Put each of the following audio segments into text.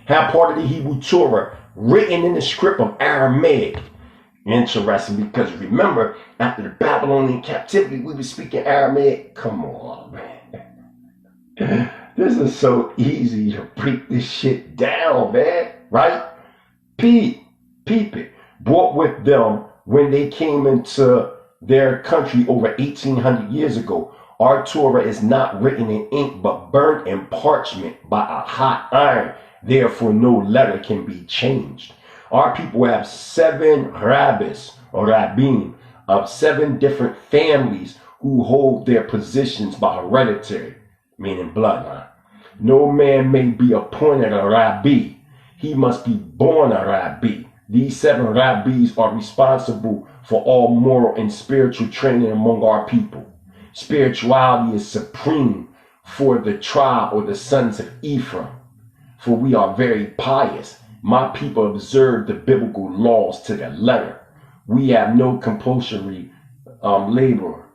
have part of the Hebrew Torah written in the script of Aramaic. Interesting, because remember, after the Babylonian captivity, we were speaking Aramaic. Come on, man. This is so easy to break this shit down, man. Right? Peep it. Brought with them when they came into their country over 1,800 years ago. Our Torah is not written in ink, but burnt in parchment by a hot iron. Therefore, no letter can be changed. Our people have 7 rabbis or rabbim of 7 different families who hold their positions by hereditary, meaning bloodline. No man may be appointed a rabbi. He must be born a rabbi. These 7 rabbis are responsible for all moral and spiritual training among our people. Spirituality is supreme for the tribe or the sons of Ephraim, for we are very pious. My people observe the biblical laws to the letter. We have no compulsory labor.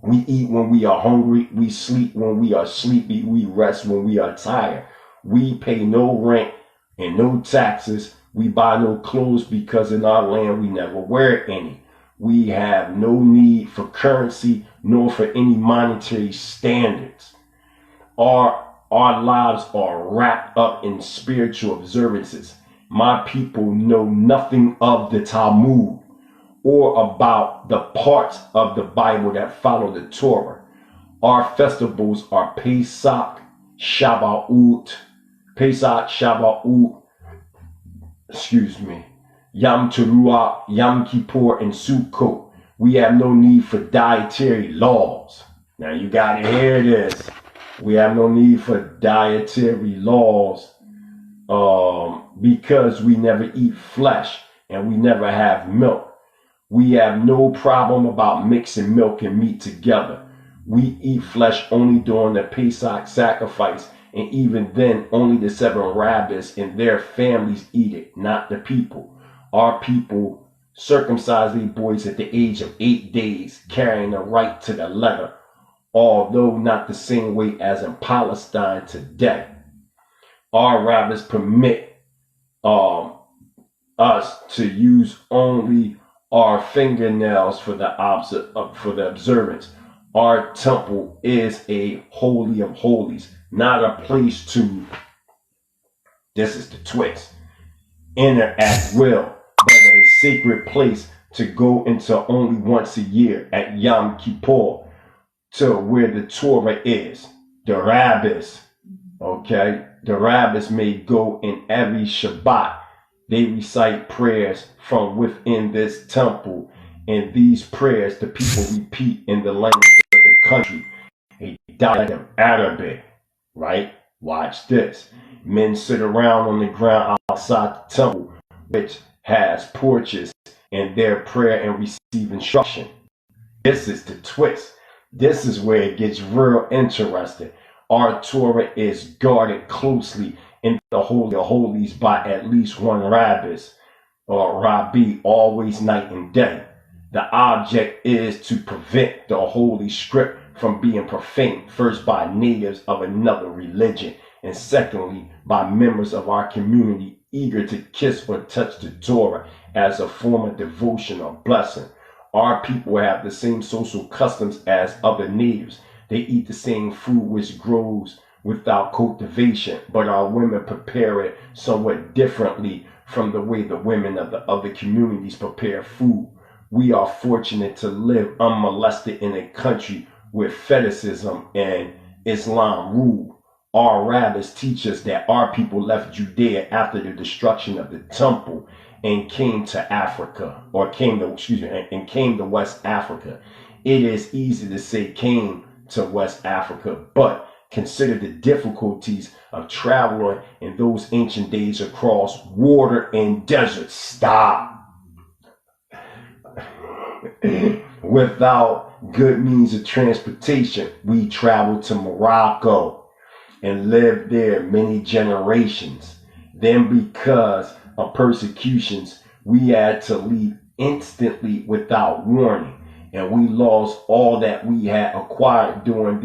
We eat when we are hungry. We sleep when we are sleepy. We rest when we are tired. We pay no rent and no taxes. We buy no clothes because in our land we never wear any. We have no need for currency nor for any monetary standards. Our lives are wrapped up in spiritual observances. My people know nothing of the Talmud or about the parts of the Bible that follow the Torah. Our festivals are Pesach, Shavuot, Yom Teruah, Yom Kippur, and Sukkot. We have no need for dietary laws. Now you gotta hear this. We have no need for dietary laws because we never eat flesh and we never have milk. We have no problem about mixing milk and meat together. We eat flesh only during the Pesach sacrifice, and even then only the 7 rabbis and their families eat it, not the people. Our people circumcise their boys at the age of 8 days, carrying the right to the letter, although not the same way as in Palestine today. Our rabbis permit us to use only our fingernails for the observance. Our temple is a holy of holies, not a place to, this is the twist, enter at will, but a sacred place to go into only once a year at Yom Kippur, to where the Torah is. The rabbis, okay, the rabbis may go in every Shabbat. They recite prayers from within this temple, and these prayers the people repeat in the language of the country, a dialect of Arabic, right? Watch this. Men sit around on the ground outside the temple, which has porches, and their prayer and receive instruction. This is the twist. This is where it gets real interesting. Our Torah is guarded closely in the Holy of Holies by at least 1 rabbis or rabbi, always night and day. The object is to prevent the holy script from being profaned, first by natives of another religion, and secondly by members of our community eager to kiss or touch the Torah as a form of devotion or blessing. Our people have the same social customs as other natives. They eat the same food which grows without cultivation, but our women prepare it somewhat differently from the way the women of the other communities prepare food. We are fortunate to live unmolested in a country where fetishism and Islam rule. Our rabbis teach us that our people left Judea after the destruction of the temple and came to Africa, or came to West Africa. It is easy to say came to West Africa, but consider the difficulties of traveling in those ancient days across water and desert. Stop. Without good means of transportation, we traveled to Morocco and lived there many generations. Then because of persecutions, we had to leave instantly without warning, and we lost all that we had acquired during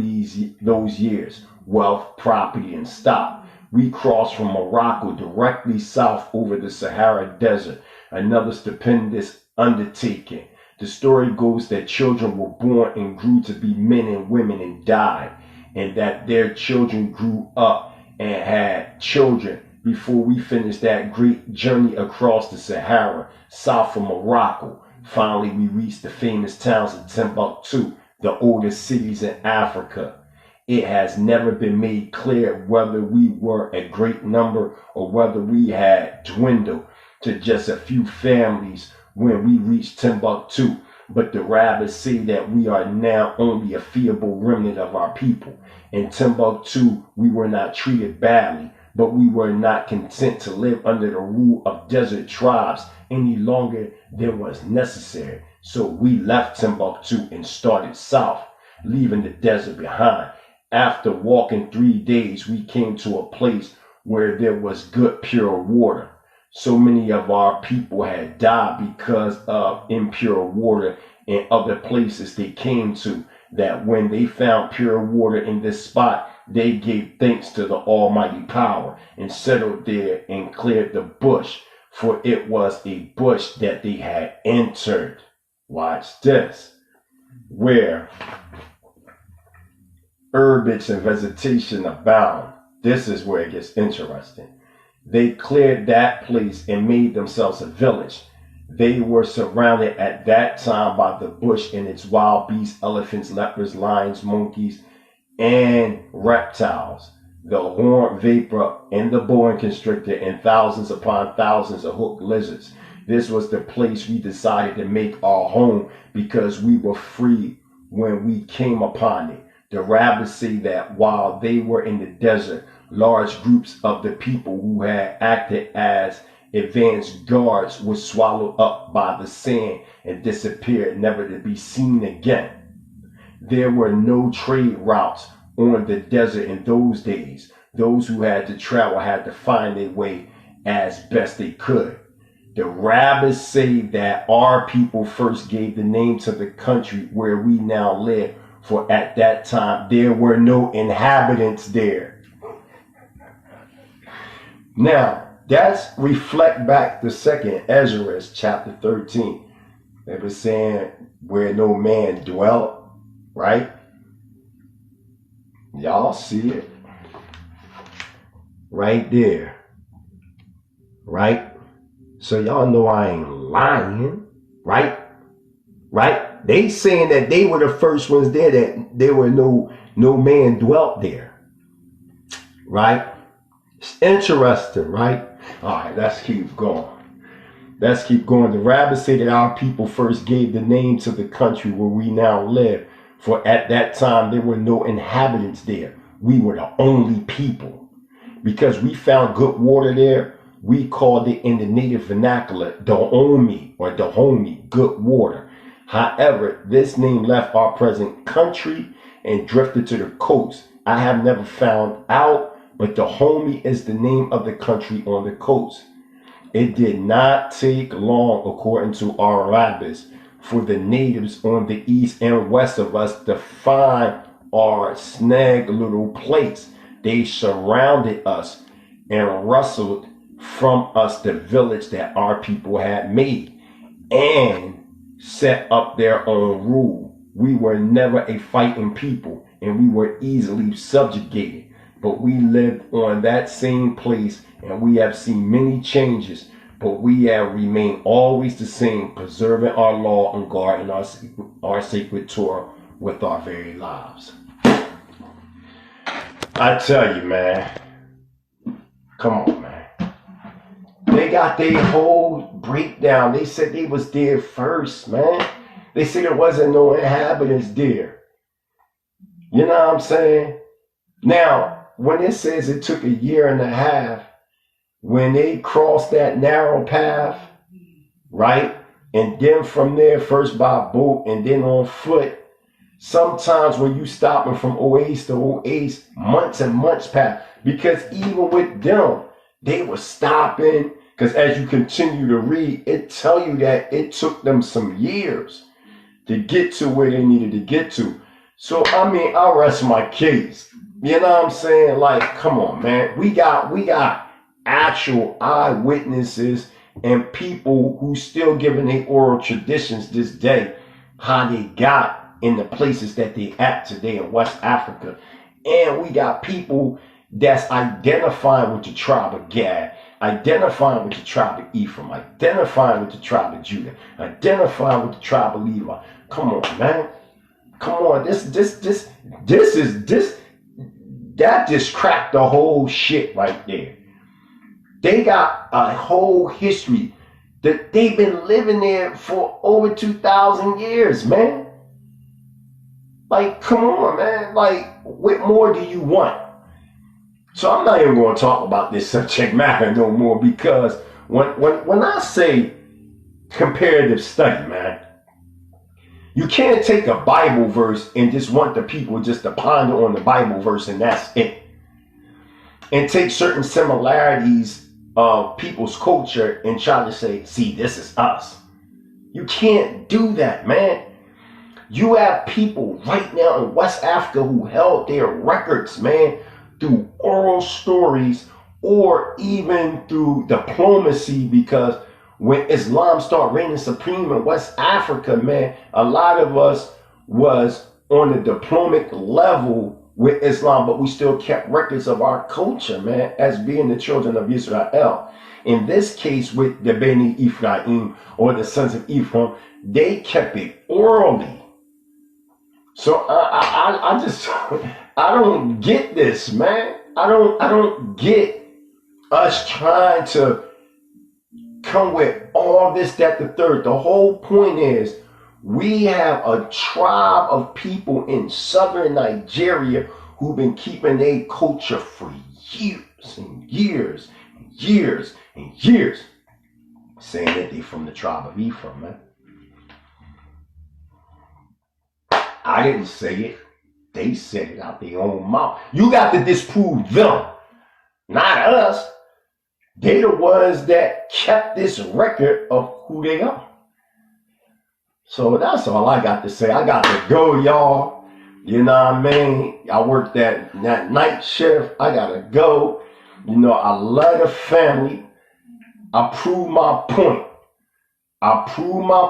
those years, wealth, property, and stock. We crossed from Morocco directly south over the Sahara Desert, another stupendous undertaking. The story goes that children were born and grew to be men and women and died, and that their children grew up and had children before we finished that great journey across the Sahara, south of Morocco. Finally, we reached the famous towns of Timbuktu, the oldest cities in Africa. It has never been made clear whether we were a great number or whether we had dwindled to just a few families when we reached Timbuktu, but the rabbis say that we are now only a feeble remnant of our people. In Timbuktu, we were not treated badly, but we were not content to live under the rule of desert tribes any longer than was necessary. So we left Timbuktu and started south, leaving the desert behind. After walking 3 days, we came to a place where there was good, pure water. So many of our people had died because of impure water in other places they came to, that when they found pure water in this spot, they gave thanks to the almighty power and settled there and cleared the bush, for it was a bush that they had entered. Watch this. Where herbage and vegetation abound. This is where it gets interesting. They cleared that place and made themselves a village. They were surrounded at that time by the bush and its wild beasts, elephants, leopards, lions, monkeys, and reptiles, the horned vapor and the boa constrictor, and thousands upon thousands of hooked lizards. This was the place we decided to make our home because we were free when we came upon it. The rabbis say that while they were in the desert, large groups of the people who had acted as advanced guards were swallowed up by the sand and disappeared, never to be seen again. There were no trade routes on the desert in those days. Those who had to travel had to find their way as best they could. The rabbis say that our people first gave the name to the country where we now live, for at that time there were no inhabitants there. Now, that's reflect back to 2nd Esdras chapter 13. They were saying where no man dwelt, right? Y'all see it right there, right? So y'all know I ain't lying, right? Right? They saying that they were the first ones there, that there were no man dwelt there, right? It's interesting, right? All right, let's keep going. Let's keep going. The rabbis say that our people first gave the name to the country where we now live, for at that time there were no inhabitants there. We were the only people. Because we found good water there, we called it in the native vernacular Dahomey or Dahomey, good water. However, this name left our present country and drifted to the coast. I have never found out, but Dahomey is the name of the country on the coast. It did not take long, according to our rabbis, for the natives on the east and west of us to find our snug little place. They surrounded us and wrestled from us the village that our people had made and set up their own rule. We were never a fighting people and we were easily subjugated, but we lived on that same place and we have seen many changes, but we have remained always the same, preserving our law and guarding our sacred Torah with our very lives. I tell you, man, come on, man. They got their whole breakdown. They said they was there first, man. They said there wasn't no inhabitants there. You know what I'm saying? Now, when it says it took 1.5 years, when they crossed that narrow path, right? And then from there, first by boat and then on foot, sometimes when you stopping from oasis to oasis, months and months pass. Because even with them, they were stopping. Because as you continue to read, it tell you that it took them some years to get to where they needed to get to. So, I mean, I'll rest my case. You know what I'm saying? Like, come on, man. We got actual eyewitnesses and people who still giving their oral traditions this day, how they got in the places that they at today in West Africa. And we got people that's identifying with the tribe of Gad, identifying with the tribe of Ephraim, identifying with the tribe of Judah, identifying with the tribe of Levi. Come on, man. Come on. That just cracked the whole shit right there. They got a whole history that they've been living there for over 2,000 years, man. Like, come on, man. Like, what more do you want? So I'm not even going to talk about this subject matter no more, because when I say comparative study, man, you can't take a Bible verse and just want the people just to ponder on the Bible verse and that's it. And take certain similarities of people's culture and try to say, see, this is us. You can't do that, man. You have people right now in West Africa who held their records, man, through oral stories or even through diplomacy, because when Islam started reigning supreme in West Africa, man, a lot of us was on the diplomatic level with Islam, but we still kept records of our culture, man, as being the children of Israel. In this case, with the Beni Ephraim, or the sons of Ephraim, they kept it orally. So I just I don't get this, man. I don't get us trying to come with all this, that, the third. The whole point is we have a tribe of people in southern Nigeria who've been keeping their culture for years and years and years and years, saying that they from the tribe of Ephraim, man. I didn't say it. They said it out their own mouth. You got to disprove them, not us. They the ones that kept this record of who they are. So that's all I got to say. I got to go, y'all. You know what I mean? I worked that night shift. I got to go. You know, I love the family. I prove my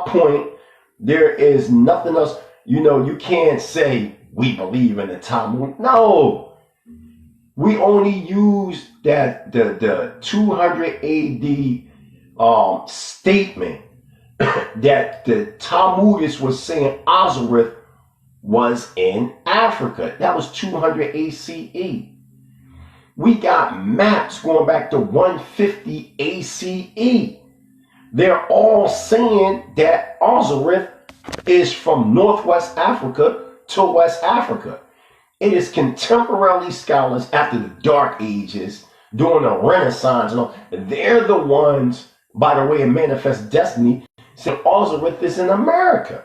point. There is nothing else. You know, you can't say we believe in the Talmud. No. We only use that the 200 AD statement that the Talmudists was saying Arsareth was in Africa. That was 200 ACE. We got maps going back to 150 ACE. They're all saying that Arsareth is from Northwest Africa to West Africa. It is contemporary scholars after the Dark Ages, during the Renaissance, and all. They're the ones, by the way, in Manifest Destiny, saying Arsareth is in America.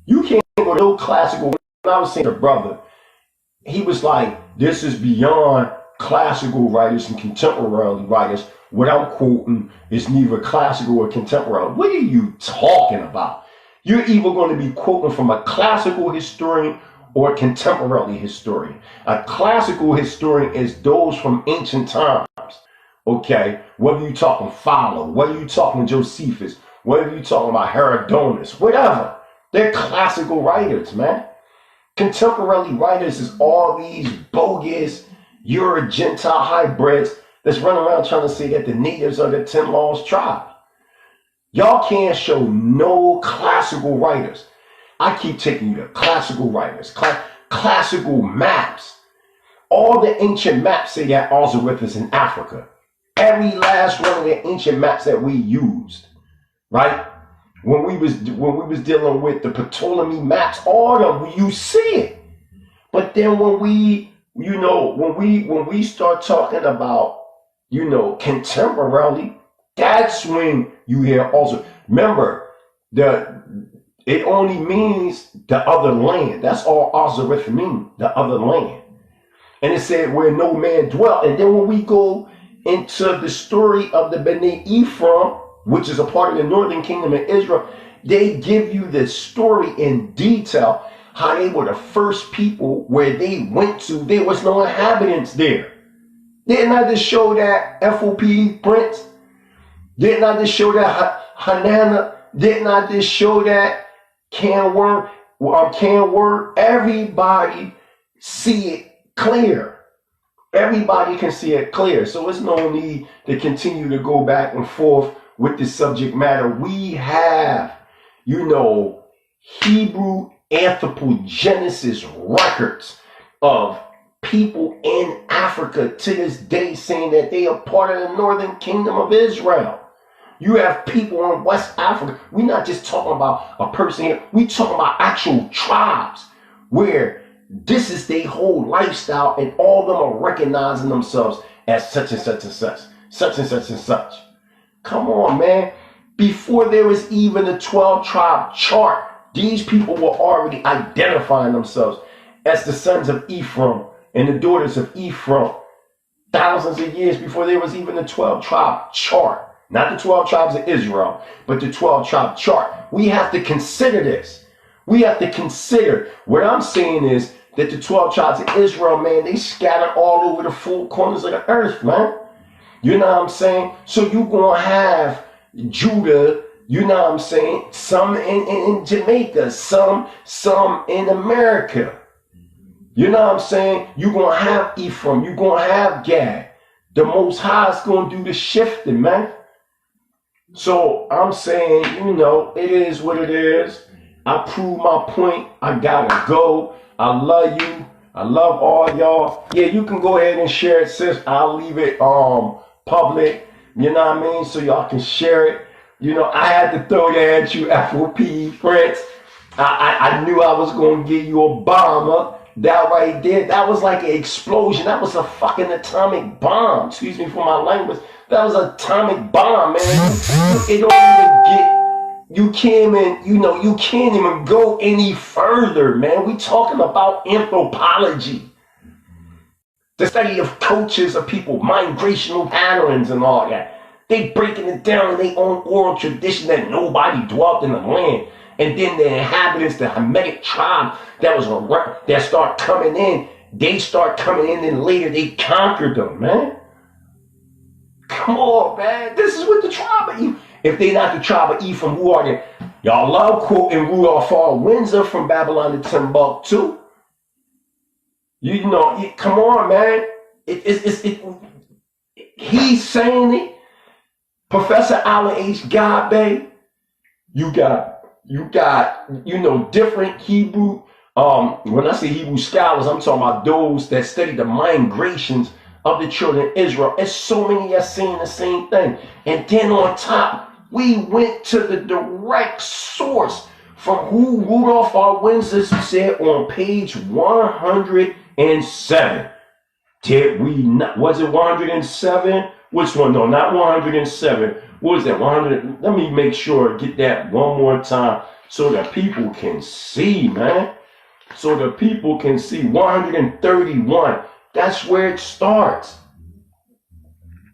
You can't go to no classical. When I was saying to brother, he was like, this is beyond classical writers and contemporary writers. What I'm quoting is neither classical or contemporary. What are you talking about? You're either going to be quoting from a classical historian or a contemporary historian. A classical historian is those from ancient times. Okay, whether you're talking Philo, whether you're talking Josephus, whether you're talking about Herodotus, whatever. They're classical writers, man. Contemporary writers is all these bogus Euro-Gentile hybrids that's running around trying to say that the natives are the 10 Laws tribe. Y'all can't show no classical writers. I keep taking you to classical writers, classical maps. All the ancient maps say that Arsareth is in Africa. Every last one of the ancient maps that we used, right? When we was dealing with the Ptolemy maps, all of them, you see it. But then when we start talking about, contemporarily, that's when you hear also. Remember, it only means the other land. That's all Arsareth means, the other land. And it said where no man dwelt. And then when we go into the story of the Bnei Ephraim, which is a part of the northern kingdom of Israel, they give you the story in detail, how they were the first people where they went to. There was no inhabitants there. Didn't I just show that FOP Prince? Didn't I just show that Hanana? Didn't I just show that Can Word? Everybody see it clear. Everybody can see it clear. So there's no need to continue to go back and forth with the subject matter. We have, Hebrew anthropogenesis records of people in Africa to this day saying that they are part of the northern kingdom of Israel. You have people in West Africa. We're not just talking about a person here. We're talking about actual tribes where this is their whole lifestyle, and all of them are recognizing themselves as such and such and such, such and such and such. Come on, man. Before there was even a 12-tribe chart, these people were already identifying themselves as the sons of Ephraim and the daughters of Ephraim. Thousands of years before there was even a 12-tribe chart. Not the 12 tribes of Israel, but the 12-tribe chart. We have to consider this. We have to consider. What I'm saying is that the 12 tribes of Israel, man, they scattered all over the four corners of the earth, man. You know what I'm saying? So you're going to have Judah, you know what I'm saying, some in Jamaica, some in America. You know what I'm saying? You're going to have Ephraim, you're going to have Gad. The Most High is going to do the shifting, man. So I'm saying, it is what it is. I proved my point. I gotta go. I love you. I love all y'all. Yeah, you can go ahead and share it, sis. I'll leave it public. You know what I mean? So y'all can share it. I had to throw that at you, FOP friends. I knew I was gonna give you a bomber. That right there, that was like an explosion. That was a fucking atomic bomb. Excuse me for my language. That was an atomic bomb, man. It don't even get. You can't even go any further, man. We talking about anthropology, the study of cultures of people, migrational patterns and all that. They breaking it down in their own oral tradition that nobody dwelt in the land. And then the inhabitants, the Hamitic tribe that start coming in, they start coming in, and later they conquered them, man. Come on, man. This is what the tribe of Ephraim. If they not the tribe of Ephraim, who are they? Y'all love quoting Rudolph R. Windsor from Babylon to Timbuktu. Come on, man. He's saying it. Professor Alan H. Gabe. You got different Hebrew. When I say Hebrew scholars, I'm talking about those that study the migrations of the children of Israel. It's so many that saying the same thing. And then on top, we went to the direct source from who Rudolph R. Windsor said on page 107. Did we not? Was it 107? Which one? No, not 107. What was that? 100? Let me make sure, get that one more time so that people can see, man. So the people can see. 131. That's where it starts.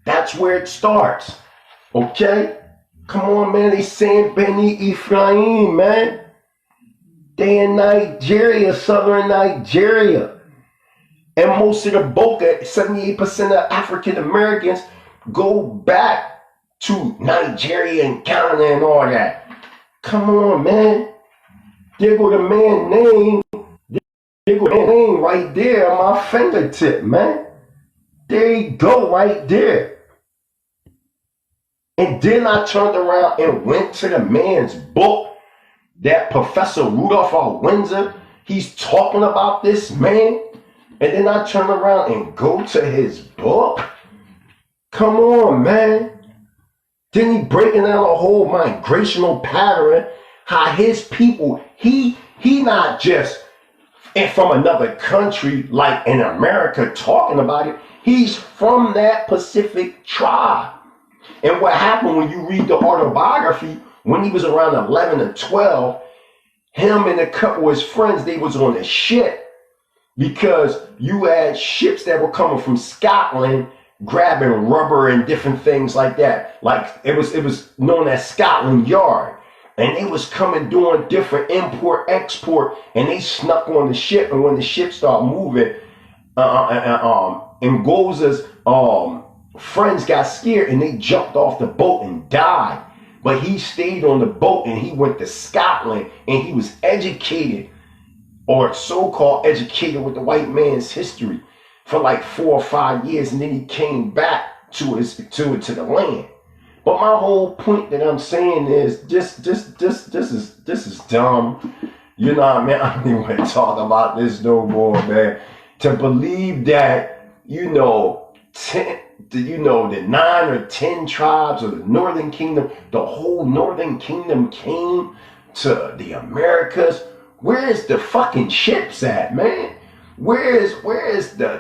That's where it starts. Okay? Come on, man. They saying Beni Ephraim, man. They in Nigeria, southern Nigeria. And most of the Boca, 78% of African Americans go back to Nigeria and Ghana and all that. Come on, man. There go the man's name. There go the name right there on my fingertip, man. There you go, right there. And then I turned around and went to the man's book, that Professor Rudolph R. Windsor. He's talking about this man. And then I turn around and go to his book. Come on, man. Then he breaking down a whole migrational pattern, how his people, he not just from another country like in America talking about it. He's from that Pacific tribe. And what happened when you read the autobiography, when he was around 11 or 12, him and a couple of his friends, they was on a ship, because you had ships that were coming from Scotland grabbing rubber and different things like that. Like it was known as Scotland Yard. And they was coming doing different import, export, and they snuck on the ship. And when the ship started moving, Ngoza's friends got scared and they jumped off the boat and died. But he stayed on the boat and he went to Scotland and he was educated, or so-called educated, with the white man's history for like 4 or 5 years, and then he came back to the land. But my whole point that I'm saying is this is dumb. You know what I mean? I don't even want to talk about this no more, man. To believe that, the 9 or 10 tribes of the Northern Kingdom, the whole Northern Kingdom came to the Americas. Where's the fucking ships at, man? Where's the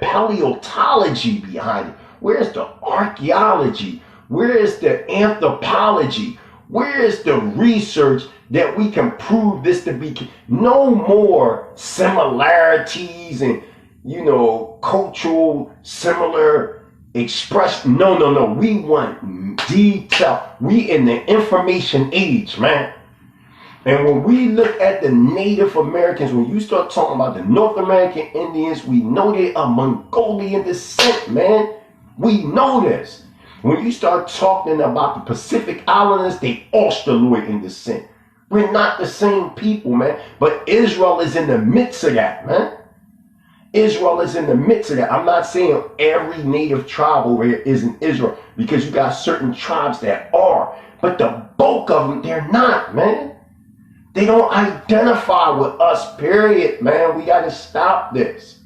paleontology behind it? Where's the archaeology? Where's the anthropology? Where's the research that we can prove this to be? No more similarities and, cultural similar expression. No. We want detail. We in the information age, man. And when we look at the Native Americans, when you start talking about the North American Indians, we know they are Mongolian descent, man. We know this. When you start talking about the Pacific Islanders, they Australoid in descent. We're not the same people, man. But Israel is in the midst of that, man. Israel is in the midst of that. I'm not saying every native tribe over here is in Israel, because you got certain tribes that are. But the bulk of them, they're not, man. They don't identify with us, period, man. We got to stop this.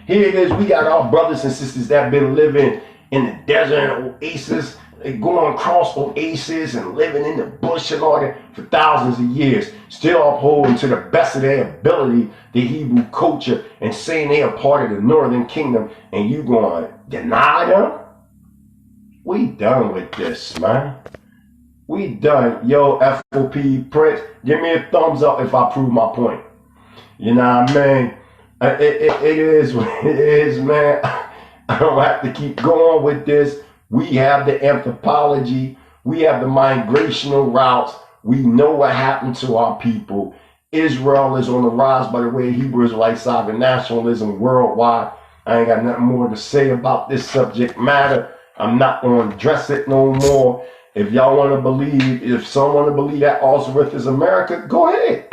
Here it is. We got our brothers and sisters that have been living in the desert and oasis, going across oases and living in the bush and all that for thousands of years, still upholding to the best of their ability the Hebrew culture and saying they are part of the Northern Kingdom, and you going to deny them? We done with this, man. We done. Yo, FOP Prince, give me a thumbs up if I prove my point. You know what I mean? It is what it is, man. I don't have to keep going with this. We have the anthropology. We have the migrational routes. We know what happened to our people. Israel is on the rise by the way Hebrew Israelite sovereign nationalism worldwide. I ain't got nothing more to say about this subject matter. I'm not going to address it no more. If y'all want to believe, if someone want to believe that Arsareth is America, go ahead.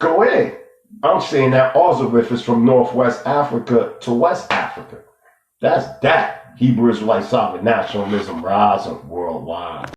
Go ahead. I'm saying that Arsareth is from Northwest Africa to West Africa. That's that. Hebrew Israelite sovereign nationalism rising worldwide.